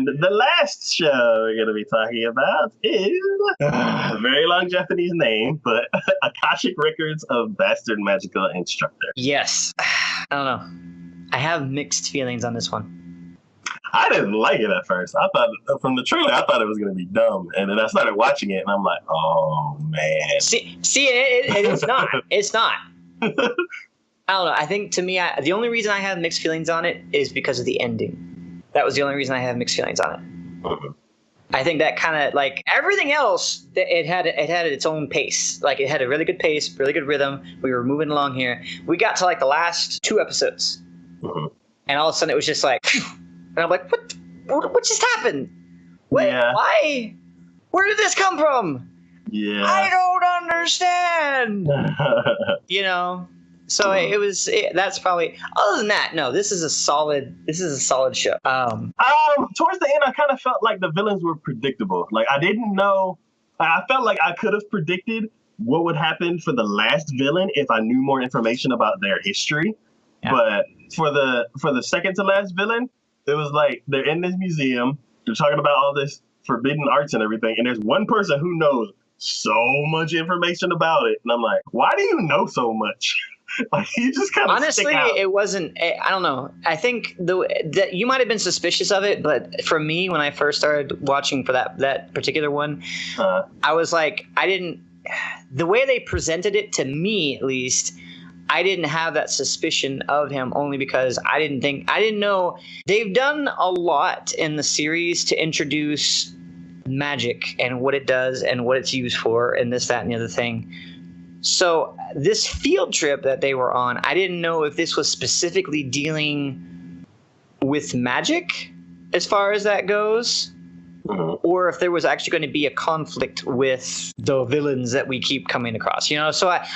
And the last show we're going to be talking about is a very long Japanese name, but Akashic Records of Bastard Magical Instructor. Yes. I don't know. I have mixed feelings on this one. I didn't like it at first. I thought, from the trailer, I thought it was going to be dumb. And then I started watching it, and I'm like, oh, man. See, it's not. It's not. I don't know. I think, to me, the only reason I have mixed feelings on it is because of the ending. That was the only reason I have mixed feelings on it. Mm-hmm. I think that kind of, like, everything else, it had its own pace. Like, it had a really good pace, really good rhythm. We were moving along here. We got to, like, the last 2 episodes. Mm-hmm. And all of a sudden, it was just like, phew. And I'm like, what just happened? What, Yeah. Why? Where did this come from? Yeah. I don't understand. You know? So that's probably, other than that, no, this is a solid show. Towards the end, I kind of felt like the villains were predictable. Like, I didn't know, I felt like I could have predicted what would happen for the last villain if I knew more information about their history. Yeah. But for the second to last villain, it was like they're in this museum, they're talking about all this forbidden arts and everything, and there's one person who knows so much information about it, and I'm like, why do you know so much? Like, you just kind of honestly, it wasn't. I don't know. I think that you might have been suspicious of it, but for me, when I first started watching for that particular one, I was like, the way they presented it to me, at least, I didn't have that suspicion of him, only because I didn't know. They've done a lot in the series to introduce magic and what it does and what it's used for and this, that, and the other thing. So this field trip that they were on, I didn't know if this was specifically dealing with magic as far as that goes, or if there was actually going to be a conflict with the villains that we keep coming across, you know? So I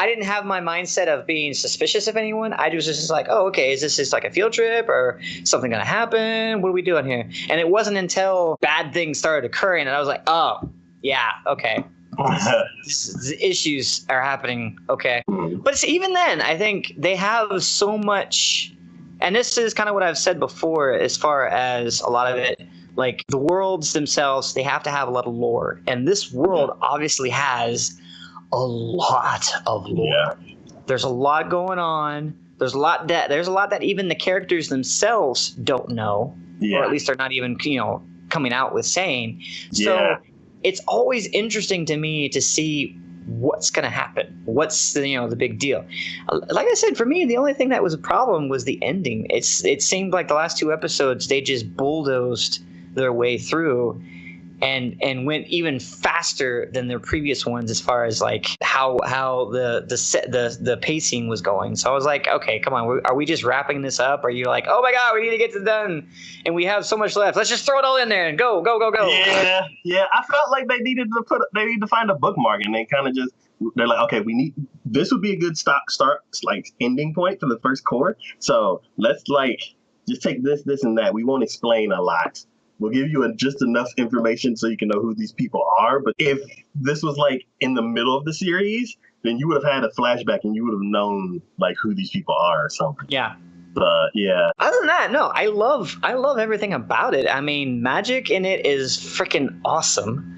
didn't have my mindset of being suspicious of anyone. I was just like, oh, okay, is this just like a field trip or something going to happen? What are we doing here? And it wasn't until bad things started occurring and I was like, oh, yeah, okay. The issues are happening. Okay. But even then, I think they have so much, and this is kind of what I've said before, as far as a lot of it, like the worlds themselves, they have to have a lot of lore. And this world obviously has a lot of lore. Yeah. There's a lot going on. There's a lot that even the characters themselves don't know, or at least are not even, coming out with saying. So it's always interesting to me to see what's going to happen. What's the big deal? Like I said, for me, the only thing that was a problem was the ending. It seemed like the last 2 episodes, they just bulldozed their way through and went even faster than their previous ones as far as like how the pacing was going. So I was like, okay, come on, are we just wrapping this up? Are you like, oh my god, we need to get this done and we have so much left, let's just throw it all in there and go. Yeah, I felt like they needed to find a bookmark, and they kind of just, they're like, okay, this would be a good start like ending point for the first core, so let's like just take this and that. We won't explain a lot. We'll give you just enough information so you can know who these people are. But if this was like in the middle of the series, then you would have had a flashback and you would have known like who these people are or something. Yeah. But yeah. Other than that, no, I love everything about it. I mean, magic in it is freaking awesome.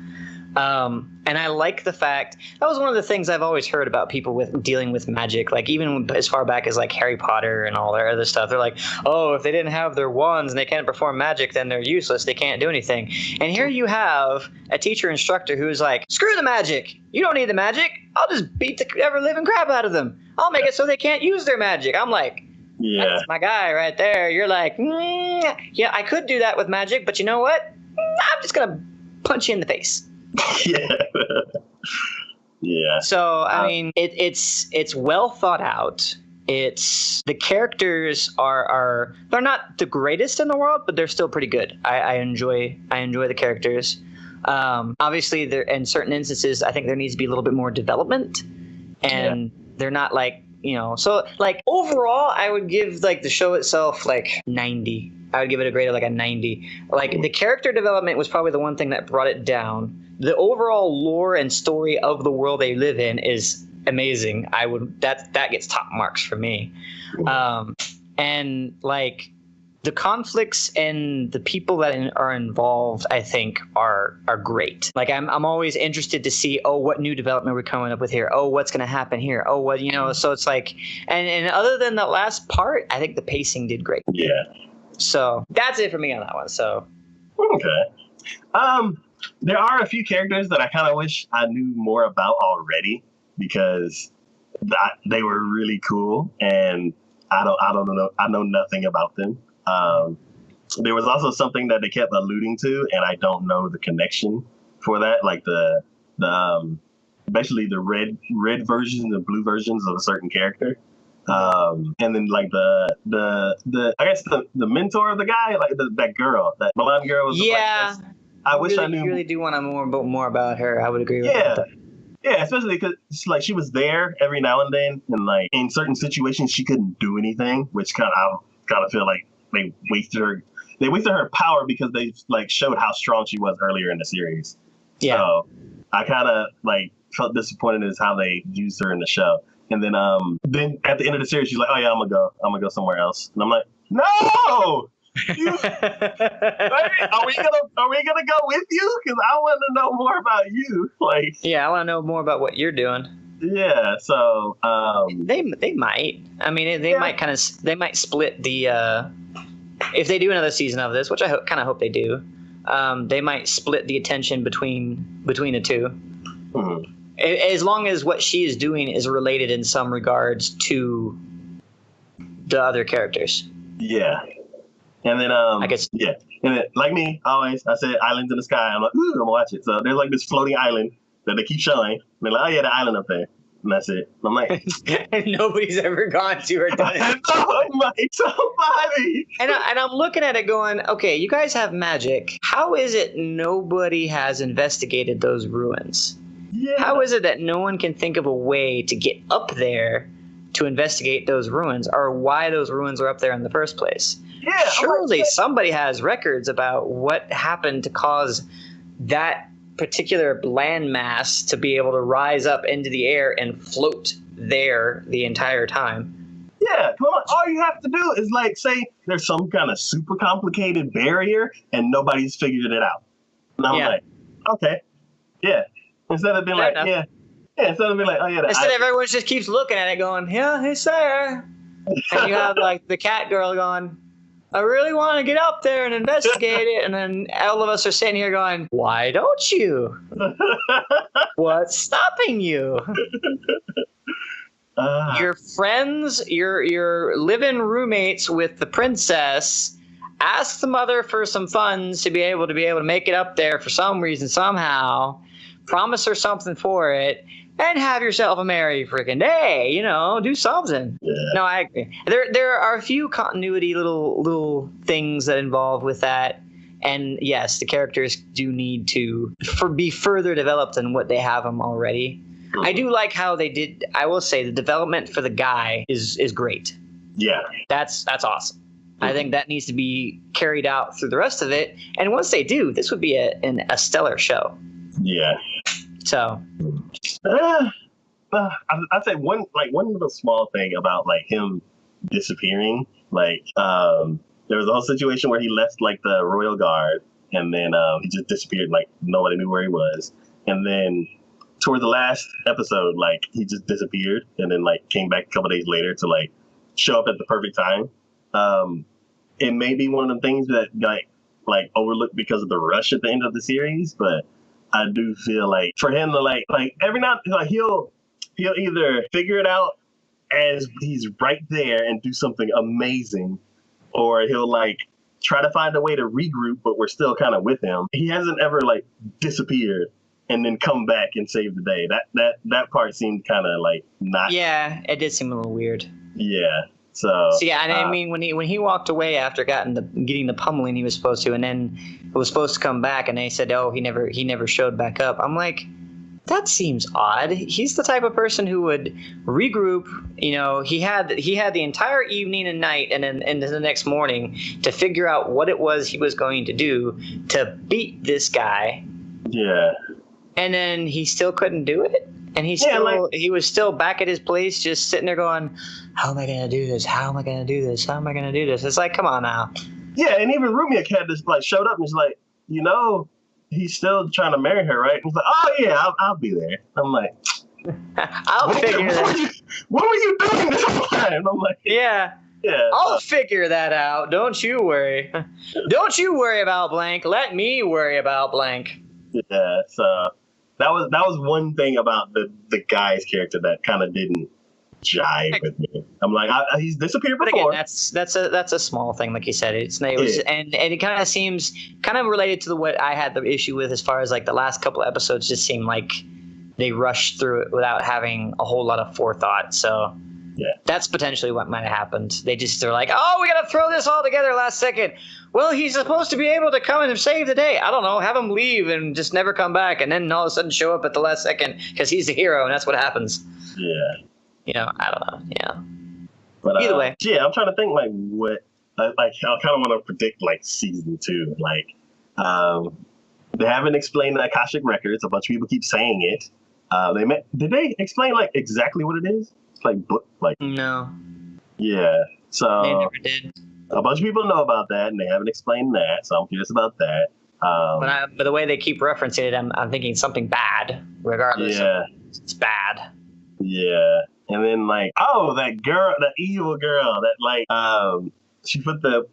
And I like the fact that was one of the things I've always heard about people with dealing with magic. Like even as far back as like Harry Potter and all their other stuff, they're like, oh, if they didn't have their wands and they can't perform magic, then they're useless. They can't do anything. And here you have a teacher instructor who's like, screw the magic. You don't need the magic. I'll just beat the ever living crap out of them. I'll make it so they can't use their magic. I'm like, yeah, that's my guy right there. You're like, yeah, I could do that with magic, but you know what? I'm just gonna punch you in the face. Yeah. So I mean, it's well thought out. It's the characters are they're not the greatest in the world, but they're still pretty good. I enjoy the characters. Obviously, there in certain instances, I think there needs to be a little bit more development, and they're not like So like overall, I would give like the show itself like 90. I would give it a grade of like a 90. Like the character development was probably the one thing that brought it down. The overall lore and story of the world they live in is amazing. That gets top marks for me. And like the conflicts and the people that are involved, I think, are great. Like I'm always interested to see, what new development we're coming up with here. What's going to happen here? What, so it's like, and other than that last part, I think the pacing did great. Yeah. So that's it for me on that one. So. Okay. There are a few characters that I kind of wish I knew more about already because they were really cool and I know nothing about them. There was also something that they kept alluding to, and I don't know the connection for that. Like the basically the red versions and the blue versions of a certain character, and then like the I guess the mentor of the guy, like that girl, that blonde girl. Was I wish I knew. You really do want to know more about her. I would agree with that. that. Yeah, especially because like she was there every now and then, and like in certain situations she couldn't do anything, which kind of feel like they wasted her power because they like showed how strong she was earlier in the series. Yeah. So I kind of like felt disappointed in how they used her in the show. And then at the end of the series she's like, oh yeah, I'm gonna go somewhere else, and I'm like, no. Are we gonna go with you? Because I want to know more about you. Like, yeah, I want to know more about what you're doing. Yeah, so they might. I mean, they might split the if they do another season of this, which I kind of hope they do. They might split the attention between the two, as long as what she is doing is related in some regards to the other characters. Yeah. And then, I guess, yeah. And then, like me, always, I said islands in the sky. I'm like, ooh, I'm gonna watch it. So there's like this floating island that they keep showing. And they're like, oh yeah, the island up there. And that's it. And I'm like, and nobody's ever gone to or done it. I'm like, somebody. And I'm looking at it going, okay, you guys have magic. How is it nobody has investigated those ruins? Yeah. How is it that no one can think of a way to get up there to investigate those ruins, or why those ruins are up there in the first place? Yeah, surely somebody has records about what happened to cause that particular landmass to be able to rise up into the air and float there the entire time. Yeah, come on. All you have to do is like say there's some kind of super complicated barrier and nobody's figured it out. And I'm like, okay, yeah. Instead of being like, yeah. Instead of being like, oh yeah. Instead of everyone just keeps looking at it going, yeah, it's there. And you have like the cat girl going, I really want to get up there and investigate it. And then all of us are sitting here going, why don't you? What's stopping you? Your friends, your living roommates with the princess, ask the mother for some funds to be able to make it up there for some reason, somehow. Promise her something for it. And have yourself a merry freaking day, do something. Yeah. No, I agree. There are a few continuity little things that involve with that. And yes, the characters do need to be further developed than what they have them already. Mm-hmm. I do like how they did. I will say the development for the guy is great. Yeah. That's awesome. Mm-hmm. I think that needs to be carried out through the rest of it. And once they do, this would be a stellar show. Yeah. So, I'd say one little small thing about like him disappearing. Like, there was a whole situation where he left like the royal guard, and then he just disappeared. Like nobody knew where he was. And then toward the last episode, like he just disappeared, and then like came back a couple days later to like show up at the perfect time. It may be one of the things that like overlooked because of the rush at the end of the series, but I do feel like for him to like every now like he'll either figure it out as he's right there and do something amazing, or he'll like try to find a way to regroup, but we're still kind of with him. He hasn't ever like disappeared and then come back and save the day. That part seemed kind of like not. Yeah, it did seem a little weird. Yeah. So yeah, and I mean when he walked away after getting the pummeling he was supposed to, and then was supposed to come back, and they said, oh, he never showed back up. I'm like, that seems odd. He's the type of person who would regroup. He had the entire evening and night, and then into the next morning to figure out what it was he was going to do to beat this guy. Yeah. And then he still couldn't do it. And he was still back at his place, just sitting there going, how am I going to do this? How am I going to do this? How am I going to do this? It's like, come on now. Yeah, and even Rumiak had this, like, showed up and was like, he's still trying to marry her, right? And he's like, oh, yeah, I'll be there. I'm like, I'll figure that. What were you doing this whole time? I'm like, yeah, I'll figure that out. Don't you worry. Don't you worry about blank. Let me worry about blank. Yeah, so that was one thing about the guy's character that kind of didn't jive with me. I'm like, he's disappeared before. But again, that's a small thing, like you said. And it kind of seems kind of related to what I had the issue with as far as like the last couple of episodes just seemed like they rushed through it without having a whole lot of forethought. So that's potentially what might have happened. They're like, oh, we got to throw this all together last second. Well, he's supposed to be able to come and save the day. I don't know. Have him leave and just never come back, and then all of a sudden show up at the last second because he's the hero, and that's what happens. Yeah. I don't know. Yeah. But either way. Yeah, I'm trying to think like what I kind of want to predict like season 2. Like, they haven't explained the Akashic records. A bunch of people keep saying it. Did they explain like exactly what it is? Like book, like no. Yeah. So they never did. A bunch of people know about that, and they haven't explained that. So I'm curious about that. But the way they keep referencing it, I'm thinking something bad. Regardless, it's bad. Yeah. And then like, that girl, the evil girl that like, she put the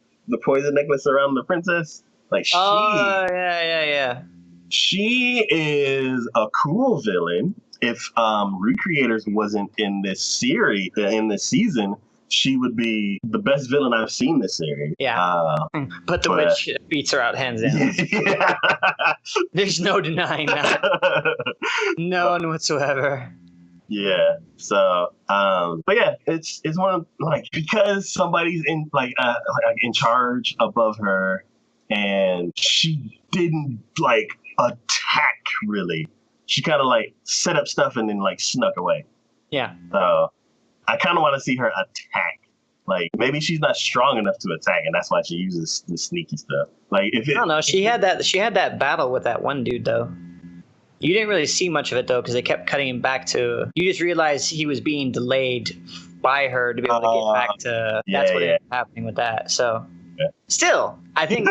poison necklace around the princess. Like she. Oh yeah. She is a cool villain. If Recreators wasn't in this series, in this season, she would be the best villain I've seen this series. Yeah. But the witch beats her out hands down. Yeah. There's no denying that. None whatsoever. Yeah. So, but yeah, it's one of like, because somebody's in like in charge above her, and she didn't like attack really. She kind of like set up stuff and then like snuck away. Yeah. So I kind of want to see her attack. Like maybe she's not strong enough to attack, and that's why she uses the sneaky stuff. Like I don't know. She had that battle with that one dude though. You didn't really see much of it though, because they kept cutting him back to. You just realized he was being delayed by her to be able to get back to. That's what ended up happening with that. So. Yeah. Still, I think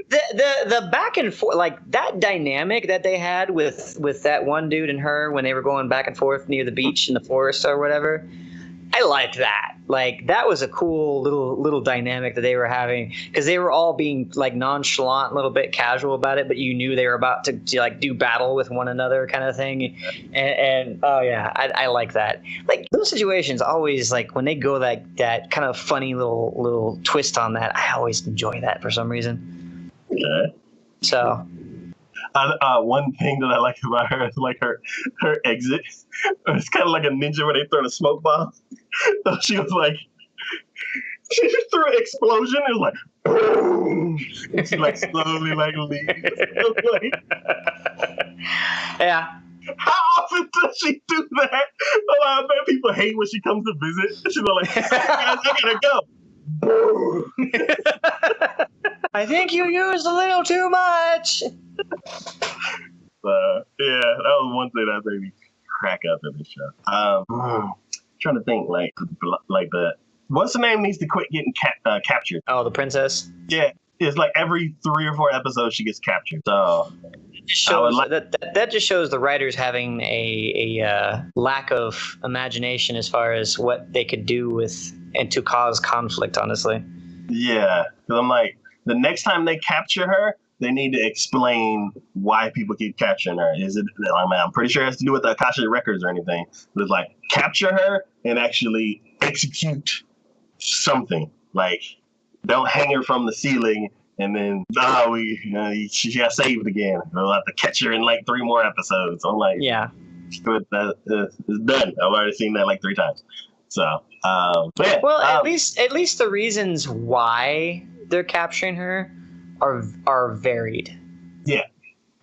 the back and forth, like that dynamic that they had with that one dude and her when they were going back and forth near the beach in the forest or whatever, I liked that. Like that was a cool little dynamic that they were having, because they were all being like nonchalant, a little bit casual about it, but you knew they were about to like do battle with one another kind of thing. And oh yeah, I like that. Like those situations always, like when they go that kind of funny little twist on that, I always enjoy that for some reason. Okay. So. One thing that I like about her is like her exit. It's kind of like a ninja where they throw the smoke bomb. So she was like, she just threw an explosion. It was like, boom. And she like slowly like leaves. Like, yeah. How often does she do that? I bet people hate when she comes to visit. She's like, guys, I gotta go. Boom. I think you used a little too much. Yeah, that was one thing that made me crack up in this show. Trying to think, like the what's the name needs to quit getting captured. Oh, the princess. Yeah, it's like every 3 or 4 episodes she gets captured. So that just shows the writers having a lack of imagination as far as what they could do with and to cause conflict. Honestly. Yeah, because I'm like, the next time they capture her, they need to explain why people keep capturing her. Is it? I'm pretty sure it has to do with the Akashic records or anything. But it's like capture her and actually execute something. Like don't hang her from the ceiling and then she got saved again. We'll have to catch her in like 3 more episodes. I'm like, yeah, it's done. I've already seen that like 3 times. So, yeah. Well, at least the reasons why they're capturing her are varied. Yeah.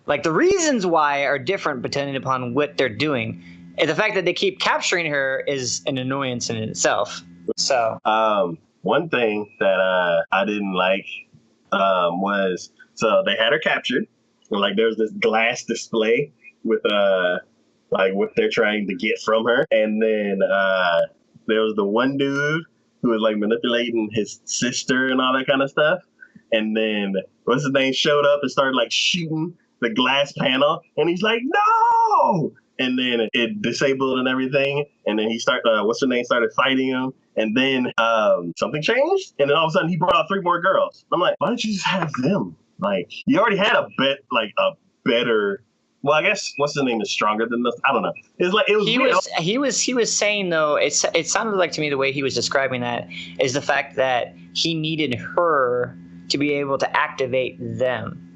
Like the reasons why are different depending upon what they're doing. And the fact that they keep capturing her is an annoyance in itself. So one thing that I didn't like was, so they had her captured, and like there's this glass display with like what they're trying to get from her. And then there was the one dude who was like manipulating his sister and all that kind of stuff. And then what's his name showed up and started like shooting the glass panel, and he's like, no! And then it disabled and everything. And then he started fighting him. And then something changed. And then all of a sudden he brought out 3 more girls. I'm like, why don't you just have them? Like, you already had a better. Well, I guess what's the name is stronger than this. I don't know. It's like it was. He was saying though. It sounded like to me the way he was describing that is the fact that he needed her to be able to activate them.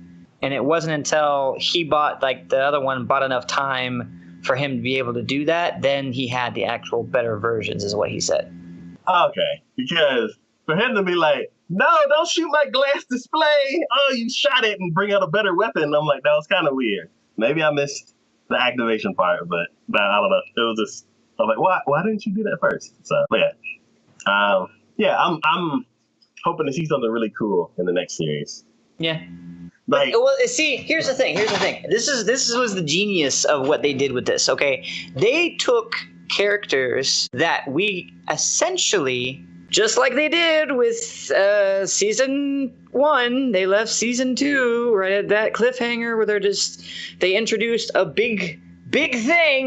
And it wasn't until he bought, like the other one bought enough time for him to be able to do that, then he had the actual better versions, is what he said. Okay. Because for him to be like, no, don't shoot my glass display. Oh, you shot it and bring out a better weapon. I'm like, that was kind of weird. Maybe I missed the activation part, but I don't know. It was just, I was like, why didn't you do that first? So, but yeah. I'm hoping to see something really cool in the next series. Yeah. Like, well, see, here's the thing. This was the genius of what they did with this. Okay, they took characters that we essentially, just like they did with season 1, they left season 2 right at that cliffhanger where they introduced a big thing.